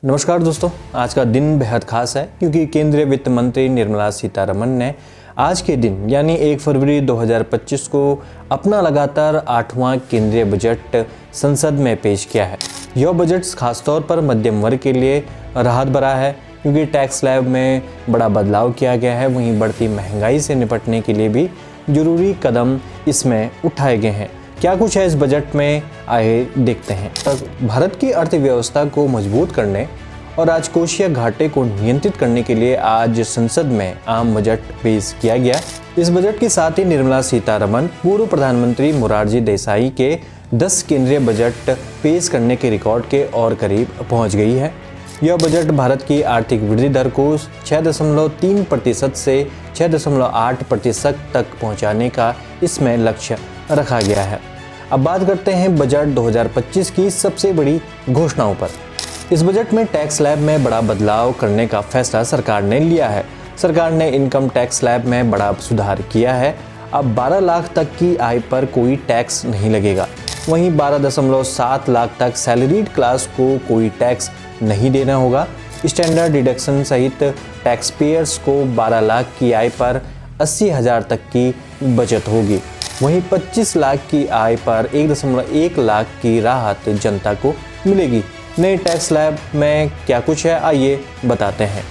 नमस्कार दोस्तों, आज का दिन बेहद खास है क्योंकि केंद्रीय वित्त मंत्री निर्मला सीतारमण ने आज के दिन यानी 1 फरवरी 2025 को अपना लगातार 8वां केंद्रीय बजट संसद में पेश किया है। यह बजट खासतौर पर मध्यम वर्ग के लिए राहत भरा है क्योंकि टैक्स स्लैब में बड़ा बदलाव किया गया है। वहीं बढ़ती महंगाई से निपटने के लिए भी जरूरी कदम इसमें उठाए गए हैं। क्या कुछ है इस बजट में, आइए देखते हैं। भारत की अर्थव्यवस्था को मजबूत करने और राजकोषीय घाटे को नियंत्रित करने के लिए आज संसद में आम बजट पेश किया गया। इस बजट के साथ ही निर्मला सीतारमण पूर्व प्रधानमंत्री मोरारजी देसाई के 10 केंद्रीय बजट पेश करने के रिकॉर्ड के और करीब पहुंच गई है। यह बजट भारत की आर्थिक वृद्धि दर को 6.3% से 6.8% तक पहुंचाने का इसमें लक्ष्य रखा गया है। अब बात करते हैं बजट 2025 की सबसे बड़ी घोषणाओं पर। इस बजट में टैक्स स्लैब में बड़ा बदलाव करने का फैसला सरकार ने लिया है। सरकार ने इनकम टैक्स स्लैब में बड़ा सुधार किया है। अब 12 लाख तक की आय पर कोई टैक्स नहीं लगेगा। वहीं 12.7 लाख तक सैलरीड क्लास को कोई टैक्स नहीं देना होगा। स्टैंडर्ड डिडक्शन सहित टैक्स पेयर्स को 12 लाख की आय पर 80,000 तक की बचत होगी। वहीं 25 लाख की आय पर 1.1 लाख की राहत जनता को मिलेगी। नए टैक्स स्लैब में क्या कुछ है, आइए बताते हैं।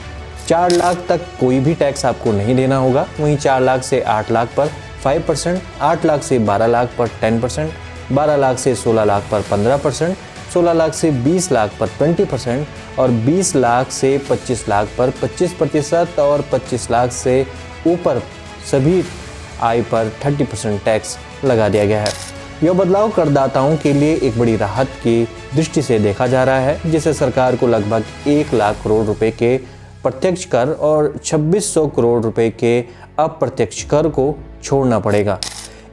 4 लाख तक कोई भी टैक्स आपको नहीं देना होगा। वहीं 4 लाख से 8 लाख पर 5%, 8 लाख से 12 लाख पर 10%, 12 लाख से 16 लाख पर 15%, 16 लाख से 20 लाख पर 20% और 20 लाख से 25 लाख पर 25% और 25 लाख से ऊपर सभी आय पर 30% टैक्स लगा दिया गया है। यह बदलाव करदाताओं के लिए एक बड़ी राहत की दृष्टि से देखा जा रहा है, जिससे सरकार को लगभग 1 लाख करोड़ रुपए के प्रत्यक्ष कर और 2600 करोड़ रुपए के अप्रत्यक्ष कर को छोड़ना पड़ेगा।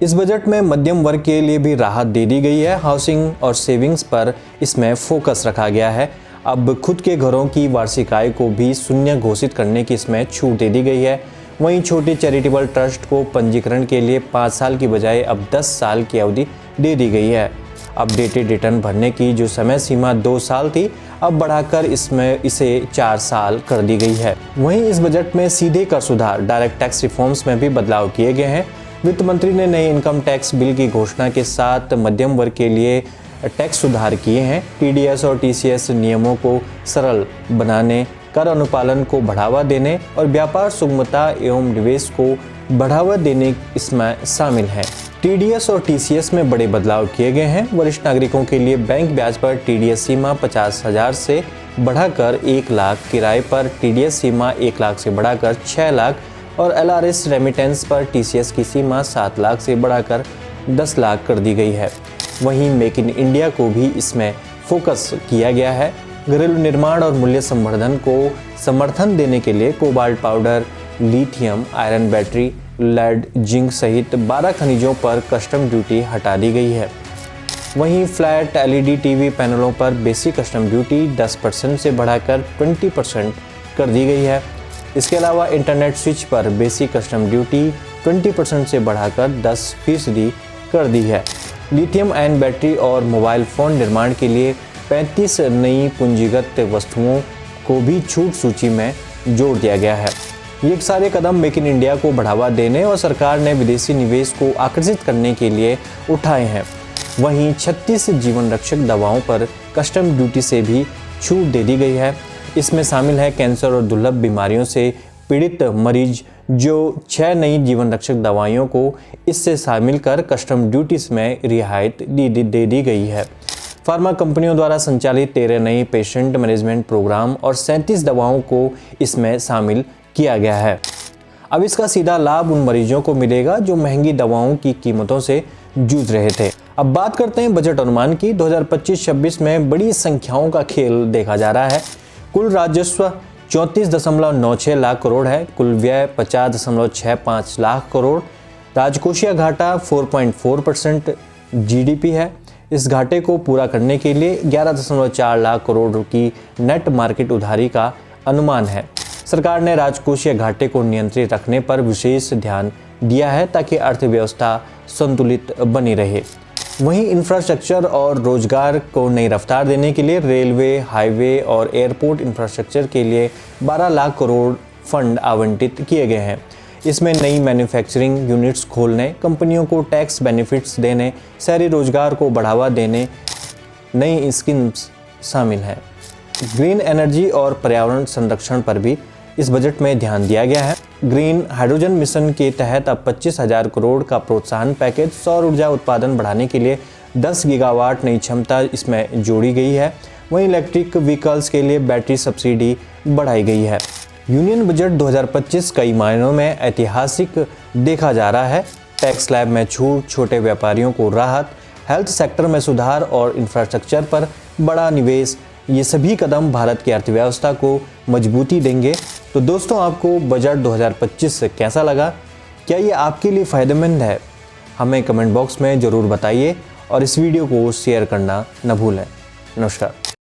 इस बजट में मध्यम वर्ग के लिए भी राहत दे दी गई है। हाउसिंग और सेविंग्स पर इसमें फोकस रखा गया है। अब खुद के घरों की वार्षिक आय को भी शून्य घोषित करने की इसमें छूट दे दी गई है। वहीं छोटे चैरिटेबल ट्रस्ट को पंजीकरण के लिए 5 साल की बजाय अब 10 साल की अवधि दे दी गई है। अपडेटेड रिटर्न भरने की जो समय सीमा 2 साल थी, अब बढ़ाकर इसे 4 साल कर दी गई है। वहीं इस बजट में सीधे कर सुधार डायरेक्ट टैक्स रिफॉर्म्स में भी बदलाव किए गए हैं। वित्त मंत्री ने नए इनकम टैक्स बिल की घोषणा के साथ मध्यम वर्ग के लिए टैक्स सुधार किए हैं। टीडीएस और टीसीएस नियमों को सरल बनाने, कर अनुपालन को बढ़ावा देने और व्यापार सुगमता एवं निवेश को बढ़ावा देने इसमें शामिल है। टीडीएस और टीसीएस में बड़े बदलाव किए गए हैं। वरिष्ठ नागरिकों के लिए बैंक ब्याज पर टीडीएस सीमा 50,000 से बढ़ाकर 1 लाख, किराए पर टीडीएस सीमा 1 लाख से बढ़ाकर 6 लाख और एलआरएस रेमिटेंस पर टीसीएस की सीमा 7 लाख से बढ़ाकर 10 लाख कर दी गई है। वहीं मेक इन इंडिया को भी इसमें फोकस किया गया है। घरेलू निर्माण और मूल्य संवर्धन को समर्थन देने के लिए cobalt powder, lithium iron battery, lead, zinc सहित 12 खनिजों पर कस्टम ड्यूटी हटा दी गई है। वहीं फ्लैट एलईडी टीवी पैनलों पर बेसिक कस्टम ड्यूटी 10% से बढ़ाकर 20% कर दी गई है। इसके अलावा इंटरनेट स्विच पर बेसिक कस्टम ड्यूटी 20% से बढ़ाकर 10% कर दी है। लिथियम आयन बैटरी और मोबाइल फ़ोन निर्माण के लिए 35 नई पूंजीगत वस्तुओं को भी छूट सूची में जोड़ दिया गया है। ये सारे कदम मेक इन इंडिया को बढ़ावा देने और सरकार ने विदेशी निवेश को आकर्षित करने के लिए उठाए हैं। वहीं 36 जीवन रक्षक दवाओं पर कस्टम ड्यूटी से भी छूट दे दी गई है। इसमें शामिल है कैंसर और दुर्लभ बीमारियों से पीड़ित मरीज, जो 6 नई जीवन रक्षक दवाइयों को इससे शामिल कर कस्टम ड्यूटीज में रियायत दे दी गई है। फार्मा कंपनियों द्वारा संचालित 13 नए पेशेंट मैनेजमेंट प्रोग्राम और 37 दवाओं को इसमें शामिल किया गया है। अब इसका सीधा लाभ उन मरीजों को मिलेगा जो महंगी दवाओं की कीमतों से जूझ रहे थे। अब बात करते हैं बजट अनुमान की। 2025-26 में बड़ी संख्याओं का खेल देखा जा रहा है। कुल राजस्व 34.96 लाख करोड़ है। कुल व्यय 50.65 लाख करोड़। राजकोषीय घाटा 4.4% जीडीपी है। इस घाटे को पूरा करने के लिए 11.4 लाख करोड़ की नेट मार्केट उधारी का अनुमान है। सरकार ने राजकोषीय घाटे को नियंत्रित रखने पर विशेष ध्यान दिया है ताकि अर्थव्यवस्था संतुलित बनी रहे। वहीं इंफ्रास्ट्रक्चर और रोजगार को नई रफ्तार देने के लिए रेलवे, हाईवे और एयरपोर्ट इंफ्रास्ट्रक्चर के लिए 12 लाख करोड़ फंड आवंटित किए गए हैं। इसमें नई मैन्युफैक्चरिंग यूनिट्स खोलने, कंपनियों को टैक्स बेनिफिट्स देने, शहरी रोजगार को बढ़ावा देने नई स्कीम्स शामिल हैं। ग्रीन एनर्जी और पर्यावरण संरक्षण पर भी इस बजट में ध्यान दिया गया है। ग्रीन हाइड्रोजन मिशन के तहत अब 25,000 करोड़ का प्रोत्साहन पैकेज, सौर ऊर्जा उत्पादन बढ़ाने के लिए 10 गीगावाट नई क्षमता इसमें जोड़ी गई है। वहीं इलेक्ट्रिक व्हीकल्स के लिए बैटरी सब्सिडी बढ़ाई गई है। यूनियन बजट 2025 कई मायनों में ऐतिहासिक देखा जा रहा है। टैक्स स्लैब में छूट, छोटे व्यापारियों को राहत, हेल्थ सेक्टर में सुधार और इंफ्रास्ट्रक्चर पर बड़ा निवेश, ये सभी कदम भारत की अर्थव्यवस्था को मजबूती देंगे। तो दोस्तों, आपको बजट 2025 से कैसा लगा? क्या ये आपके लिए फ़ायदेमंद है? हमें कमेंट बॉक्स में ज़रूर बताइए और इस वीडियो को शेयर करना न भूलें। नमस्कार।